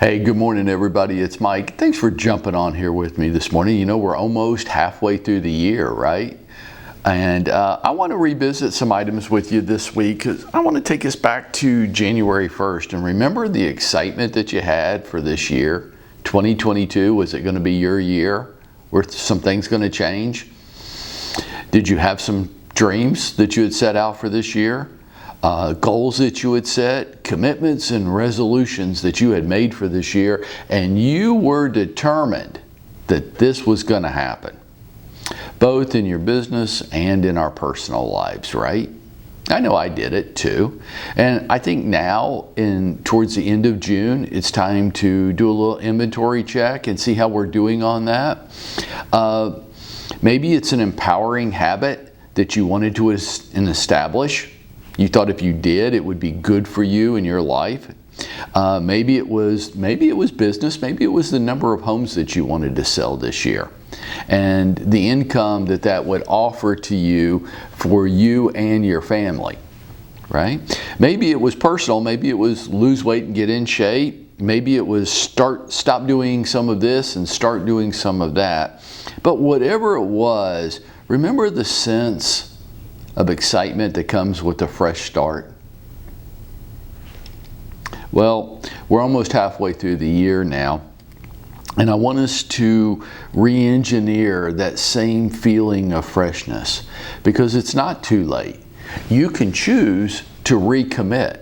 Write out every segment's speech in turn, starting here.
Hey, good morning, everybody. It's Mike. Thanks for jumping on here with me this morning. You know, we're almost halfway through the year, right? And I want to revisit some items with you this week because I want to take us back to January 1st. And remember the excitement that you had for this year? 2022, was it going to be your year? Were some things going to change? Did you have some dreams that you had set out for this year? Goals that you had set, commitments and resolutions that you had made for this year, and you were determined that this was going to happen, both in your business and in our personal lives, right? I know I did it too. And I think now, towards the end of June, it's time to do a little inventory check and see how we're doing on that. Maybe it's an empowering habit that you wanted to establish. You thought if you did, it would be good for you in your life. Maybe it was business. Maybe it was the number of homes that you wanted to sell this year, and the income that would offer to you for you and your family, right? Maybe it was personal. Maybe it was lose weight and get in shape. Maybe it was stop doing some of this and start doing some of that. But whatever it was, remember the sense of excitement that comes with a fresh start? Well, we're almost halfway through the year now, and I want us to re-engineer that same feeling of freshness, because it's not too late. You can choose to recommit,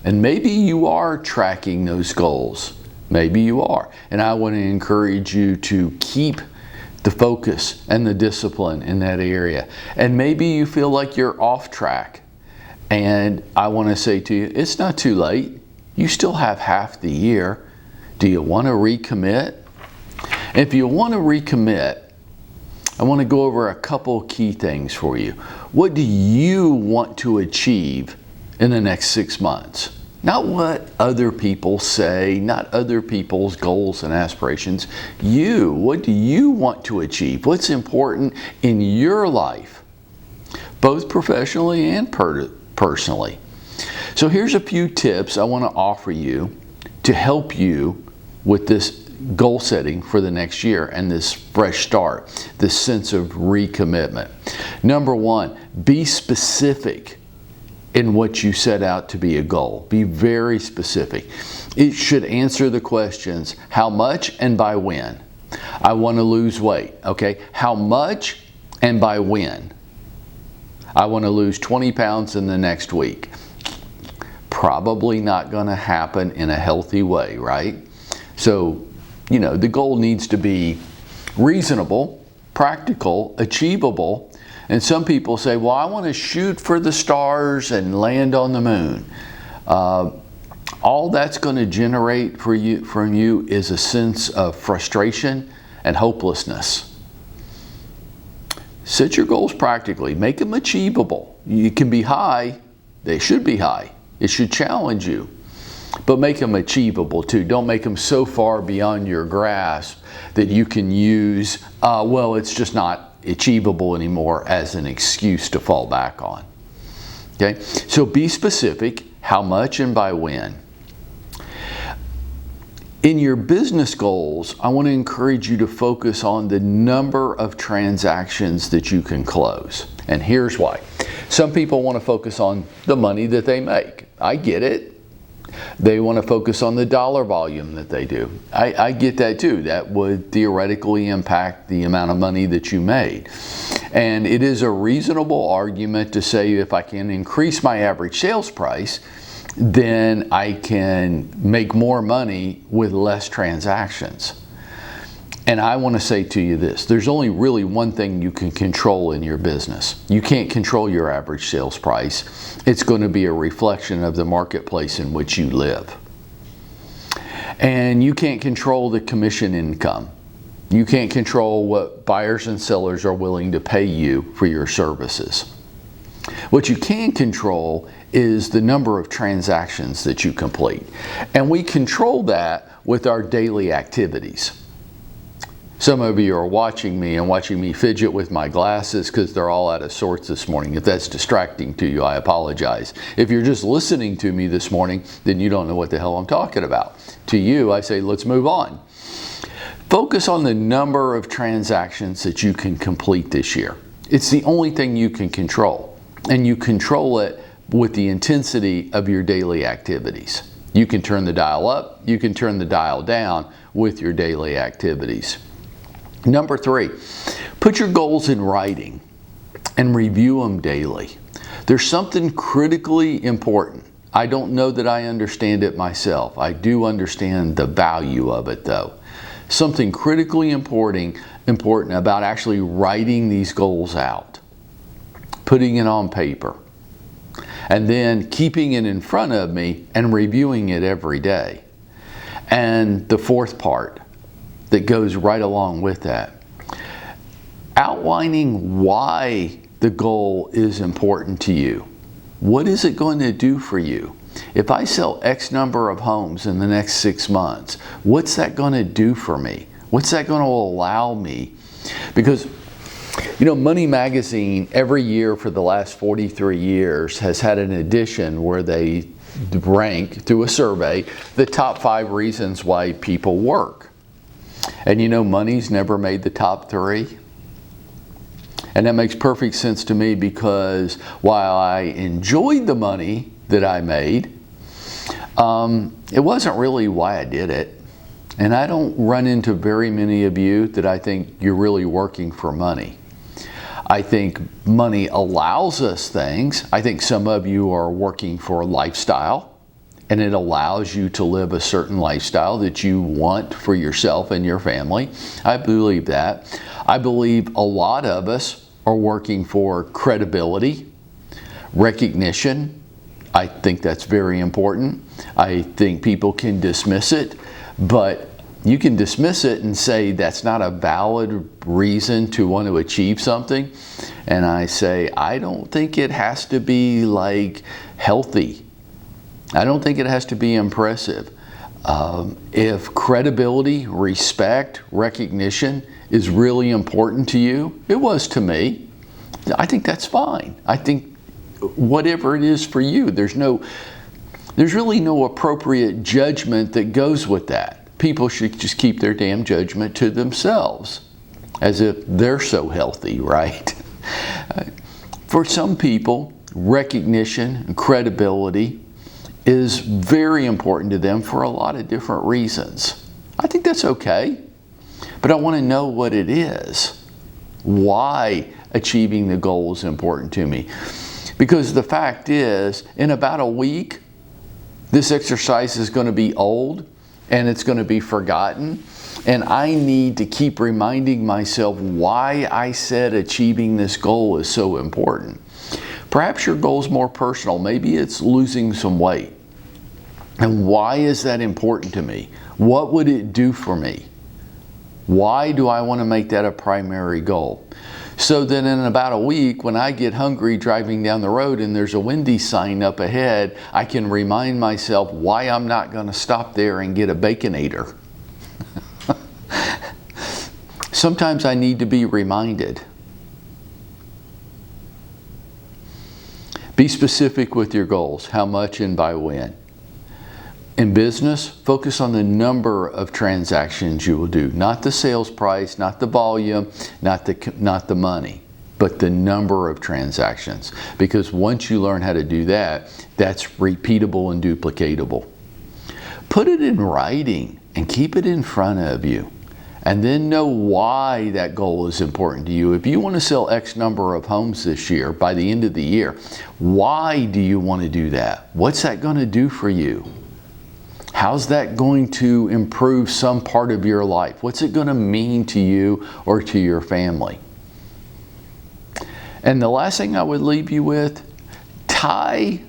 and maybe you are tracking those goals. Maybe you are, and I want to encourage you to keep the focus and the discipline in that area. And maybe you feel like you're off track. And I want to say to you, it's not too late. You still have half the year. Do you want to recommit? If you want to recommit, I want to go over a couple key things for you. What do you want to achieve in the next 6 months? Not what other people say, not other people's goals and aspirations. What do you want to achieve? What's important in your life, both professionally and personally? So here's a few tips I want to offer you to help you with this goal setting for the next year and this fresh start, this sense of recommitment. Number one, be specific in what you set out to be a goal. Be very specific. It should answer the questions, how much and by when? I want to lose weight. Okay, how much and by when? I want to lose 20 pounds in the next week. Probably not going to happen in a healthy way, right? So, the goal needs to be reasonable, practical, achievable. And some people say, well, I want to shoot for the stars and land on the moon. All that's going to generate from you is a sense of frustration and hopelessness. Set your goals practically. Make them achievable. You can be high. They should be high. It should challenge you. But make them achievable too. Don't make them so far beyond your grasp that you can use, it's just not achievable anymore as an excuse to fall back on. Okay, so be specific, how much and by when. In your business goals, I want to encourage you to focus on the number of transactions that you can close. And here's why. Some people want to focus on the money that they make. I get it. They want to focus on the dollar volume that they do. I get that too. That would theoretically impact the amount of money that you made. And it is a reasonable argument to say if I can increase my average sales price, then I can make more money with less transactions. And I want to say to you this, there's only really one thing you can control in your business. You can't control your average sales price. It's going to be a reflection of the marketplace in which you live. And you can't control the commission income. You can't control what buyers and sellers are willing to pay you for your services. What you can control is the number of transactions that you complete. And we control that with our daily activities. Some of you are watching me and watching me fidget with my glasses because they're all out of sorts this morning. If that's distracting to you, I apologize. If you're just listening to me this morning, then you don't know what the hell I'm talking about. To you, I say, let's move on. Focus on the number of transactions that you can complete this year. It's the only thing you can control, and you control it with the intensity of your daily activities. You can turn the dial up, you can turn the dial down with your daily activities. Number 3, put your goals in writing and review them daily. There's something critically important. I don't know that I understand it myself. I do understand the value of it though. Something critically important about actually writing these goals out, putting it on paper, and then keeping it in front of me and reviewing it every day. And the 4th part that goes right along with that, outlining why the goal is important to you. What is it going to do for you? If I sell X number of homes in the next 6 months, what's that going to do for me? What's that going to allow me? Because, you know, Money Magazine every year for the last 43 years has had an edition where they rank, through a survey, the top 5 reasons why people work. And you know, money's never made the top 3. And that makes perfect sense to me, because while I enjoyed the money that I made, it wasn't really why I did it. And I don't run into very many of you that I think you're really working for money. I think money allows us things. I think some of you are working for a lifestyle, and it allows you to live a certain lifestyle that you want for yourself and your family. I believe that. I believe a lot of us are working for credibility, recognition. I think that's very important. I think people can dismiss it, but you can dismiss it and say that's not a valid reason to want to achieve something. And I say, I don't think it has to be like healthy. I don't think it has to be impressive. If credibility, respect, recognition is really important to you, it was to me, I think that's fine. I think whatever it is for you, there's really no appropriate judgment that goes with that. People should just keep their damn judgment to themselves, as if they're so healthy, right? For some people, recognition and credibility is very important to them for a lot of different reasons. I think that's okay, but I want to know what it is. Why achieving the goal is important to me. Because the fact is, in about a week, this exercise is going to be old and it's going to be forgotten. And I need to keep reminding myself why I said achieving this goal is so important. Perhaps your goal is more personal. Maybe it's losing some weight. And why is that important to me? What would it do for me? Why do I want to make that a primary goal? So that in about a week, when I get hungry driving down the road and there's a Wendy's sign up ahead, I can remind myself why I'm not going to stop there and get a Baconator. Sometimes I need to be reminded. Be specific with your goals. How much and by when? In business, focus on the number of transactions you will do. Not the sales price, not the volume, not the money, but the number of transactions. Because once you learn how to do that, that's repeatable and duplicatable. Put it in writing and keep it in front of you. And then know why that goal is important to you. If you want to sell X number of homes this year, by the end of the year, why do you want to do that? What's that going to do for you? How's that going to improve some part of your life? What's it going to mean to you or to your family? And the last thing I would leave you with, tie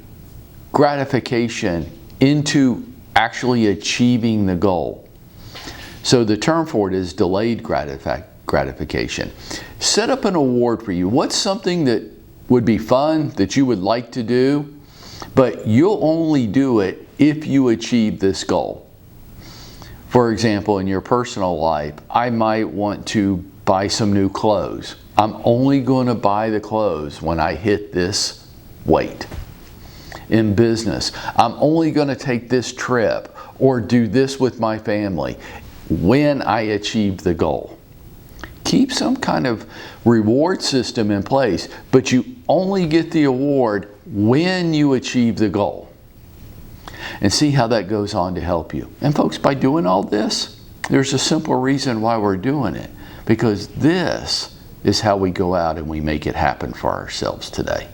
gratification into actually achieving the goal. So the term for it is delayed gratification. Set up an award for you. What's something that would be fun, that you would like to do, but you'll only do it if you achieve this goal. For example, in your personal life, I might want to buy some new clothes. I'm only going to buy the clothes when I hit this weight. In business, I'm only going to take this trip or do this with my family when I achieve the goal. Keep some kind of reward system in place, but you only get the award when you achieve the goal. And see how that goes on to help you. And folks, by doing all this, there's a simple reason why we're doing it. Because this is how we go out and we make it happen for ourselves today.